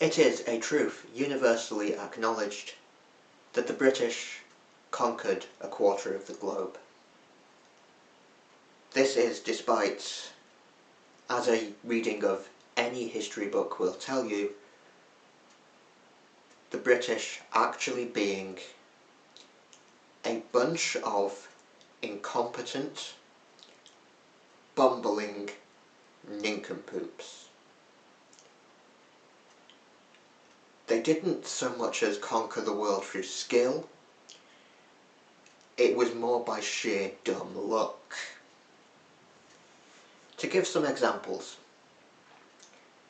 It is a truth universally acknowledged that the British conquered a quarter of the globe. This is despite, as a reading of any history book will tell you, the British actually being a bunch of incompetent, bumbling nincompoops. They didn't so much as conquer the world through skill, it was more by sheer dumb luck. To give some examples,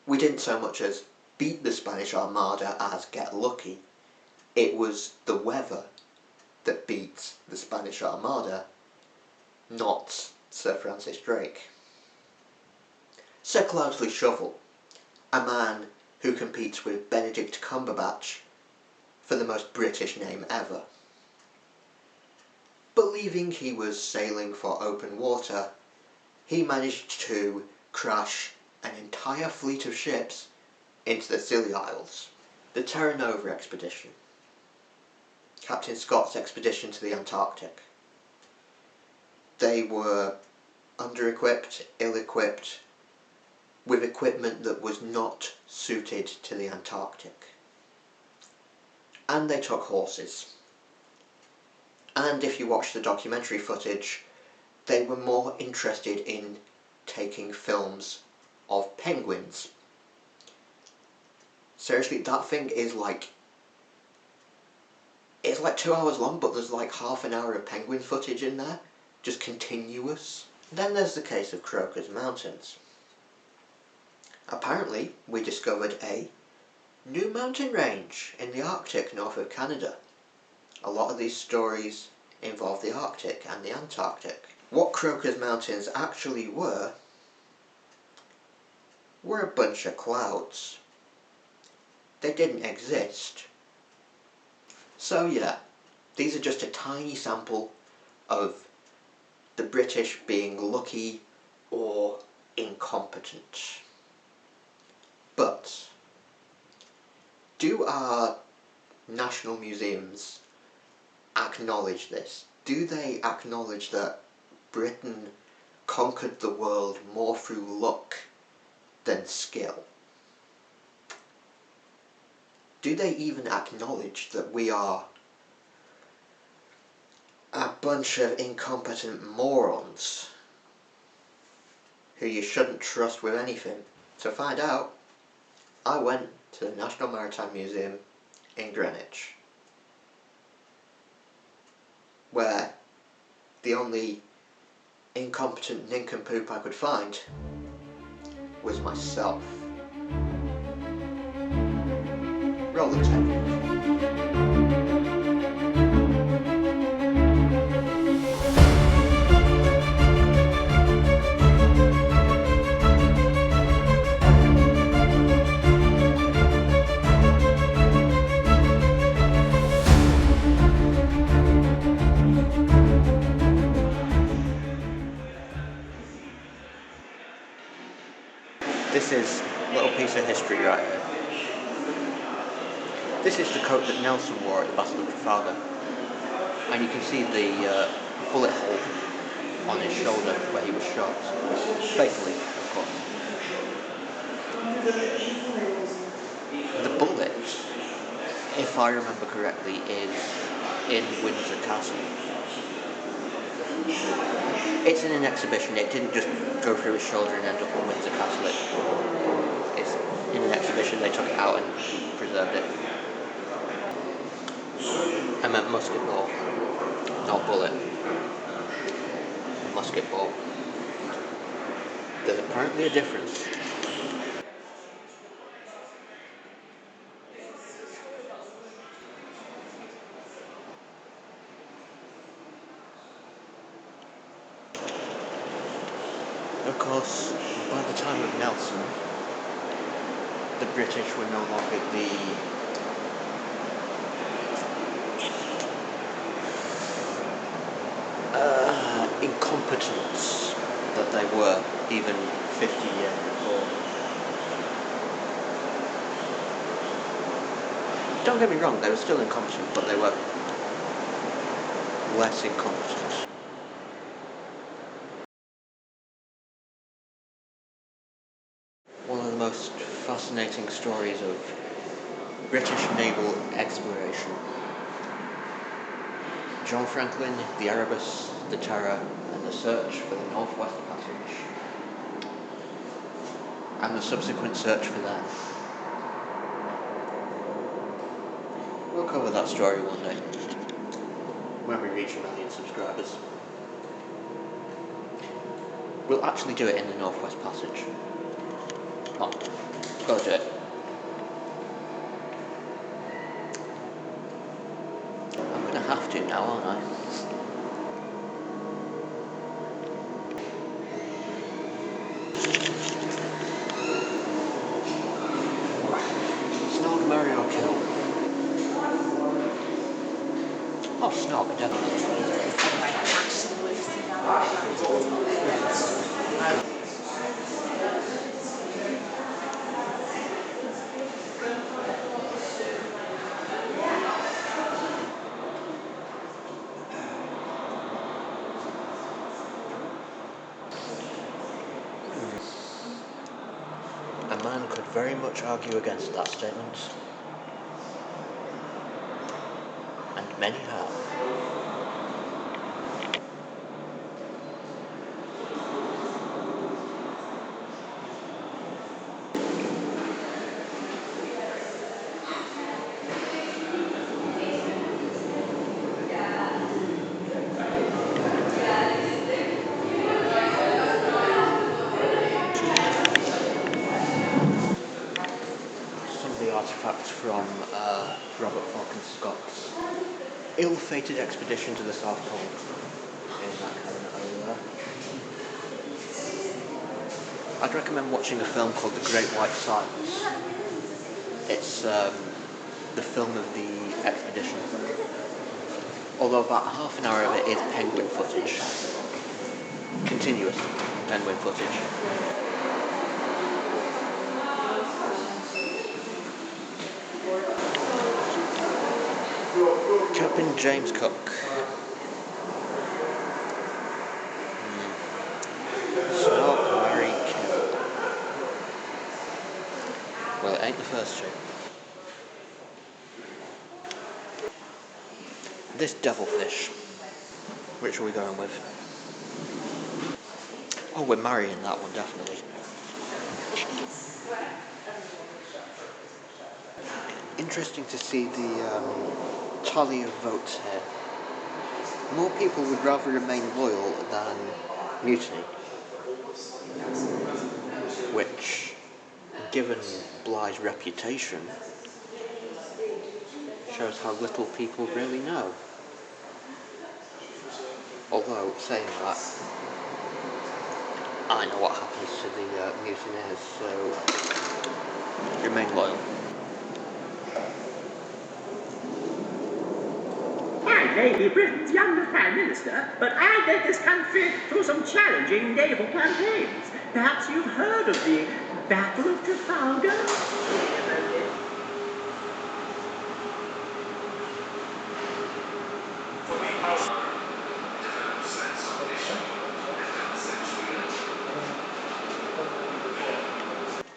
we didn't so much as beat the Spanish Armada as get lucky. It was the weather that beat the Spanish Armada, not Sir Francis Drake. Sir Cloudesley Shovel, a man who competes with Benedict Cumberbatch for the most British name ever. Believing he was sailing for open water, he managed to crash an entire fleet of ships into the Scilly Isles. The Terra Nova expedition, Captain Scott's expedition to the Antarctic. They were under-equipped, ill-equipped, with equipment that was not suited to the Antarctic. And they took horses. And if you watch the documentary footage, they were more interested in taking films of penguins. Seriously, that thing is it's like 2 hours long, but there's like half an hour of penguin footage in there, just continuous. Then there's the case of Croker's Mountains. Apparently, we discovered a new mountain range in the Arctic north of Canada. A lot of these stories involve the Arctic and the Antarctic. What Croker's Mountains actually were a bunch of clouds. They didn't exist. So yeah, these are just a tiny sample of the British being lucky or incompetent. But do our national museums acknowledge this? Do they acknowledge that Britain conquered the world more through luck than skill? Do they even acknowledge that we are a bunch of incompetent morons who you shouldn't trust with anything? To find out, I went to the National Maritime Museum in Greenwich, where the only incompetent nincompoop I could find was myself. Roll the tape. This is a little piece of history right here. This is the coat that Nelson wore at the Battle of Trafalgar, and you can see the bullet hole on his shoulder where he was shot, fatally, of course. The bullet, if I remember correctly, is in Windsor Castle. It's in an exhibition. It didn't just go through his shoulder and end up in Windsor Castle. It's in an exhibition. They took it out and preserved it. I meant musket ball, not bullet. Musket ball. There's apparently a difference. Of course, by the time of Nelson, the British were no longer the incompetence that they were even 50 years before. Don't get me wrong, they were still incompetent, but they were less incompetent. One of the most fascinating stories of British naval exploration. John Franklin, the Erebus, the Terror, and the search for the Northwest Passage. And the subsequent search for them. We'll cover that story one day, when we reach 1 million subscribers. We'll actually do it in the Northwest Passage. Come on, go do it. I'm gonna have to now, aren't I? Snog, Mario, kill. Oh, Snog, definitely. A man could very much argue against that statement. And many have. Artifacts from Robert Falcon Scott's ill-fated expedition to the South Pole in that cabinet over there. I'd recommend watching a film called The Great White Silence. It's the film of the expedition, although about half an hour of it is penguin footage, continuous penguin footage. Captain James Cook. Snog, marry, kill. Well, it ain't the first two. This devilfish. Which are we going with? Oh, we're marrying that one, definitely. Interesting to see the tally of votes here. More people would rather remain loyal than mutiny, which, given Bligh's reputation, shows how little people really know. Although, saying that, I know what happens to the mutineers, so remain loyal. I may be Britain's youngest Prime Minister, but I led this country through some challenging naval campaigns. Perhaps you've heard of the Battle of Trafalgar?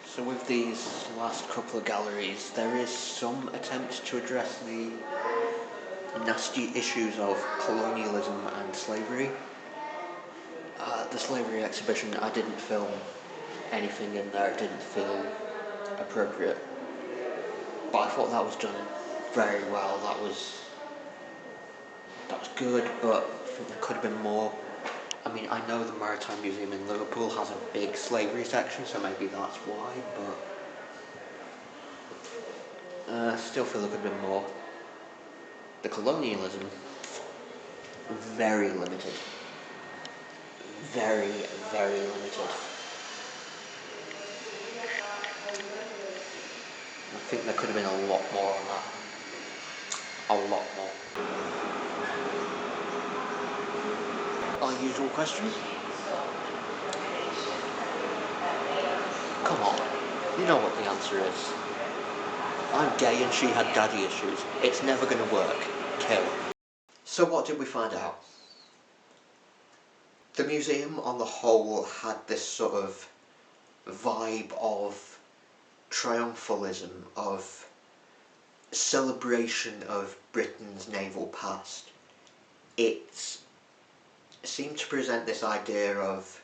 So with these last couple of galleries, there is some attempt to address the nasty issues of colonialism and slavery. The slavery exhibition, I didn't film anything in there, it didn't feel appropriate. But I thought that was done very well, that was good, but I think there could have been more. I mean, I know the Maritime Museum in Liverpool has a big slavery section, so maybe that's why, but I still feel there could have been more. The colonialism, very limited. Very, very limited. I think there could have been a lot more on that. A lot more. Our usual question? Come on, you know what the answer is. I'm gay and she had daddy issues. It's never going to work. Kill. So what did we find out? The museum on the whole had this sort of vibe of triumphalism, of celebration of Britain's naval past. It seemed to present this idea of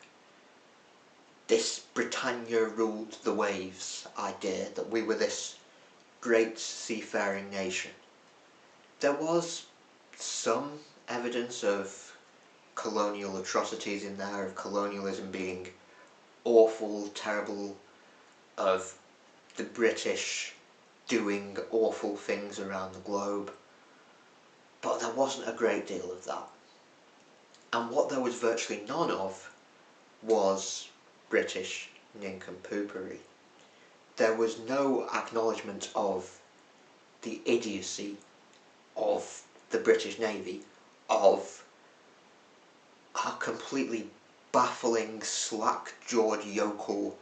this Britannia ruled the waves idea, that we were this great seafaring nation. There was some evidence of colonial atrocities in there, of colonialism being awful, terrible, of the British doing awful things around the globe, but there wasn't a great deal of that. And what there was virtually none of was British nincompoopery. There was no acknowledgement of the idiocy of the British Navy, of a completely baffling, slack-jawed yokel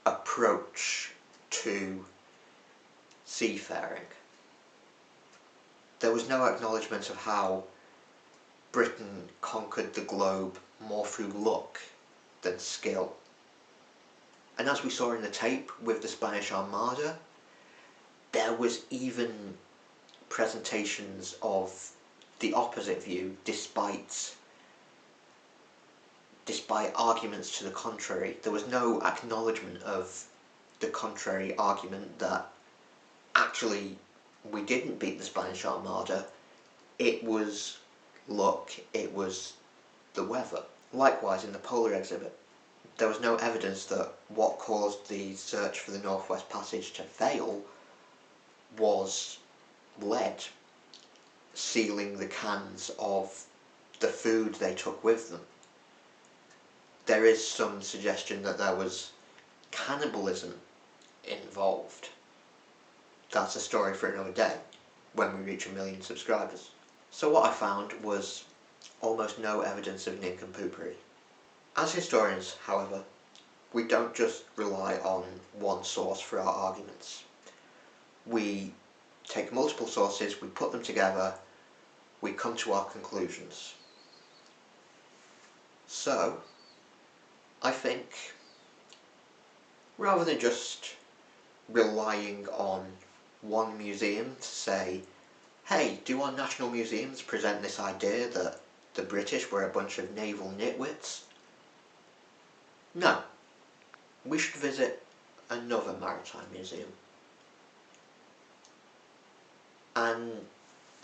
approach to seafaring. There was no acknowledgement of how Britain conquered the globe more through luck than skill. And as we saw in the tape with the Spanish Armada, there was even presentations of the opposite view, despite arguments to the contrary. There was no acknowledgement of the contrary argument that actually we didn't beat the Spanish Armada, it was luck, it was the weather. Likewise, in the polar exhibit, there was no evidence that what caused the search for the Northwest Passage to fail was lead sealing the cans of the food they took with them. There is some suggestion that there was cannibalism involved. That's a story for another day, when we reach 1 million subscribers. So what I found was almost no evidence of nincompoopry. As historians, however, we don't just rely on one source for our arguments. We take multiple sources, we put them together, we come to our conclusions. So, I think, rather than just relying on one museum to say, hey, do our national museums present this idea that the British were a bunch of naval nitwits? No. We should visit another maritime museum. And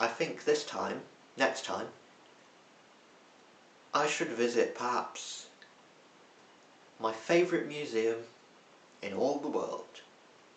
I think next time, I should visit perhaps my favourite museum in all the world.